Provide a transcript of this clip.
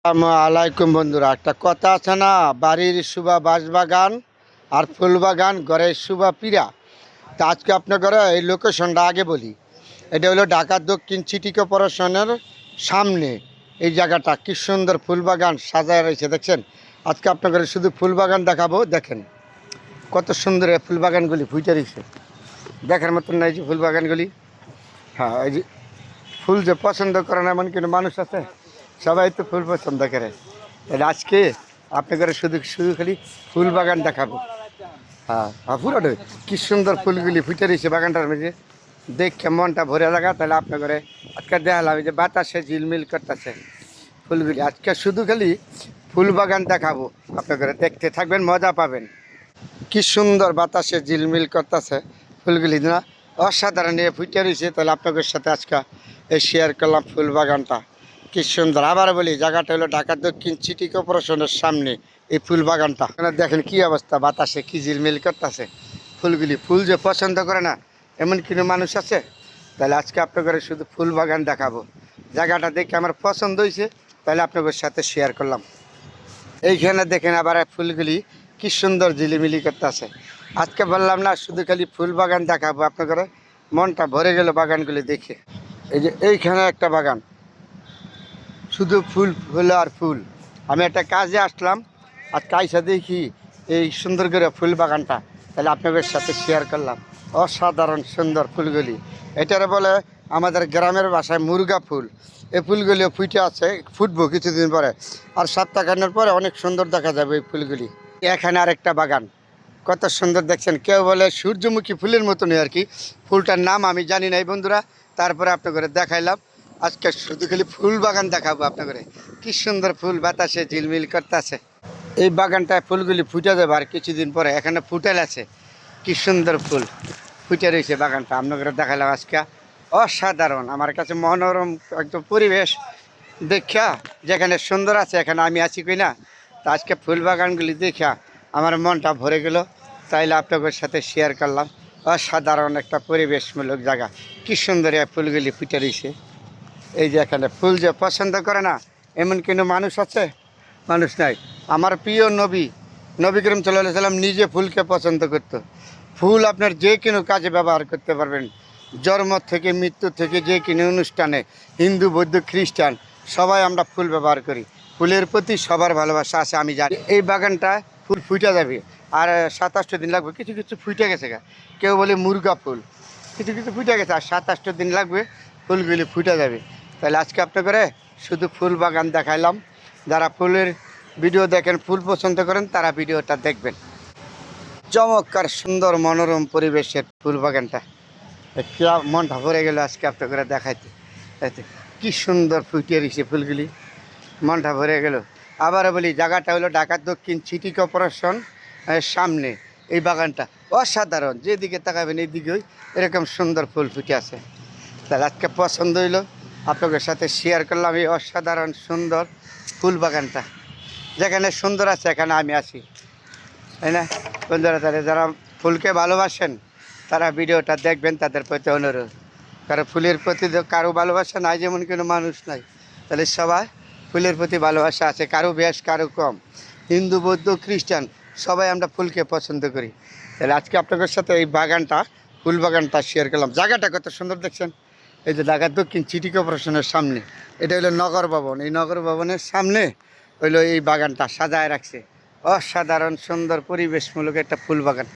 আলাইকুম বন্ধুরা, একটা কথা আছে না, বাড়ির শুভা বাঁশবাগান আর ফুলবাগান ঘরের শুভা পীড়া। তা আজকে আপনার ঘরে এই লোকেশনটা আগে বলি। এটা হলো ঢাকা দক্ষিণ সিটি কর্পোরেশনের সামনে এই জায়গাটা। কি সুন্দর ফুলবাগান সাজায় রয়েছে দেখছেন। আজকে আপনার ঘরে শুধু ফুলবাগান দেখাবো। দেখেন কত সুন্দর এই ফুলবাগানগুলি ফুটে রয়েছে, দেখার মতন না এই যে ফুলবাগানগুলি। হ্যাঁ, এই যে ফুল যে পছন্দ করে না এমন কোনো মানুষ আছে? সবাই তো ফুল পছন্দ করে। তাহলে আজকে আপনাদের শুধু শুধু খালি ফুল বাগান দেখাবো। হ্যাঁ হ্যাঁ, পুরোটা কি সুন্দর ফুলগুলি ফুটে রয়েছে বাগানটার মধ্যে, দেখে মনটা ভরে লাগা। তাহলে আপনার ঘরে আজকে দেখালাম যে বাতাসে ঝিলমিল করতেছে ফুলগুলি। আজকে শুধু খালি ফুল বাগান দেখাবো আপনার ঘরে, দেখতে থাকবেন, মজা পাবেন। কি সুন্দর বাতাসে ঝিলমিল করতেছে ফুলগুলি না, অসাধারণ ফুটে রয়েছে। তাহলে আপনাদের সাথে আজকে এই শেয়ার করলাম ফুল বাগানটা। কি সুন্দর। আবার বলি, জায়গাটা হলো ঢাকা দক্ষিণ সিটি কর্পোরেশনের সামনে এই ফুল বাগানটা। দেখেন কি অবস্থা, বাতাসে কি ঝিলমিল করতেছে ফুলগুলি। ফুল যে পছন্দ করে না এমন কোনো মানুষ আছে? তাহলে আজকে আপনাদের শুধু ফুল বাগান দেখাবো। জায়গাটা দেখে আমার পছন্দ হয়েছে, তাহলে আপনাদের সাথে শেয়ার করলাম। এইখানে দেখেন আবার ফুলগুলি কি সুন্দর ঝিলিমিলি করতেছে। আজকে বললাম না শুধু খালি ফুল বাগান দেখাবো আপনাদের, মনটা ভরে গেল বাগানগুলি দেখে। এই যে এইখানে একটা বাগান, শুধু ফুল ফুল আর ফুল। আমি একটা কাজে আসলাম, আর কাজে দেখি এই সুন্দর করে ফুল বাগানটা, তাহলে আপনাদের সাথে শেয়ার করলাম। অসাধারণ সুন্দর ফুলগুলি। এটারে বলে আমাদের গ্রামের ভাষায় মুরগা ফুল। এই ফুলগুলিও ফুটে আছে, ফুটবো কিছুদিন পরে, আর সপ্তাহখানেক পরে অনেক সুন্দর দেখা যাবে এই ফুলগুলি। এখানে আরেকটা বাগান, কত সুন্দর দেখছেন। কেউ বলে সূর্যমুখী ফুলের মতনই আর কি, ফুলটার নাম আমি জানি না বন্ধুরা। তারপরে আপনাদের দেখাইলাম। আজকে শুধু খালি ফুল বাগান দেখাবো আপনাদের। কি সুন্দর ফুল, বাতাসে ঝিলমিল করতেছে। এই বাগানটায় ফুলগুলি ফুটে যাবে আর কিছুদিন পরে। এখানে ফুটেল আছে, কি সুন্দর ফুল ফুটে রয়েছে বাগানটা আপনাদের দেখালাম আজকে। অসাধারণ, আমার কাছে মনোরম একদম পরিবেশ দেখা, যেখানে সুন্দর আছে এখানে আমি আছি কই না। তা আজকে ফুল বাগানগুলি দেখা আমার মনটা ভরে গেল, তাইলে আপনাদের সাথে শেয়ার করলাম। অসাধারণ একটা পরিবেশমূলক জায়গা, কি সুন্দর এই ফুলগুলি ফুটে রয়েছে। এই যে এখানে ফুল যে পছন্দ করে না এমন কোনো মানুষ আছে? মানুষ নাই। আমার প্রিয় নবী করিম সাল্লাল্লাহু আলাইহি সাল্লাম নিজে ফুলকে পছন্দ করত। ফুল আপনার যে কোনো কাজে ব্যবহার করতে পারবেন, জন্ম থেকে মৃত্যু থেকে যে কোনো অনুষ্ঠানে, হিন্দু বৌদ্ধ খ্রিস্টান সবাই আমরা ফুল ব্যবহার করি। ফুলের প্রতি সবার ভালোবাসা আছে আমি জানি। এই বাগানটা ফুল ফুটে যাবে আর 27 দিন লাগবে। কিছু কিছু ফুটে গেছে, কেউ বলে মুরগা ফুল, কিছু কিছু ফুটে গেছে, আর 27 দিন লাগবে ফুলগুলি ফুটে যাবে। তাহলে আজকে আপনাদের শুধু ফুল বাগান দেখাইলাম। যারা ফুলের ভিডিও দেখেন, ফুল পছন্দ করেন, তারা ভিডিওটা দেখবেন। চমৎকার সুন্দর মনোরম পরিবেশের ফুল বাগানটা, মনটা ভরে গেল আজকে আপনাদের দেখাইতে। এতে কি সুন্দর ফুটিয়ে রয়েছে ফুলগুলি, মনটা ভরে গেল। আবারও বলি, জায়গাটা হলো ঢাকা দক্ষিণ সিটি কর্পোরেশন সামনে এই বাগানটা। অসাধারণ, যেদিকে তাকাবেন এইদিকেই এরকম সুন্দর ফুল ফুটে আছে। তাহলে আজকে পছন্দ হইলো, আপনাদের সাথে শেয়ার করলাম এই অসাধারণ সুন্দর ফুল বাগানটা। যেখানে সুন্দর আছে এখানে আমি আছি, তাই না বন্ধুরা? তাহলে যারা ফুলকে ভালোবাসেন তারা ভিডিওটা দেখবেন, তাদের প্রতি অনুরোধ। কারণ ফুলের প্রতি কারো ভালোবাসা নাই যেমন কোনো মানুষ নাই। তাহলে সবাই ফুলের প্রতি ভালোবাসা আছে, কারো বেশ কারো কম, হিন্দু বৌদ্ধ খ্রিস্টান সবাই আমরা ফুলকে পছন্দ করি। তাহলে আজকে আপনাদের সাথে এই বাগানটা, ফুল বাগানটা শেয়ার করলাম। জায়গাটা কত সুন্দর দেখছেন। এই যে ঢাকা দক্ষিণ সিটি কর্পোরেশনের সামনে, এটা হলো নগর ভবন। এই নগর ভবনের সামনে হইলো এই বাগানটা সাজায় রাখছে। অসাধারণ সুন্দর পরিবেশমূলক একটা ফুল বাগান।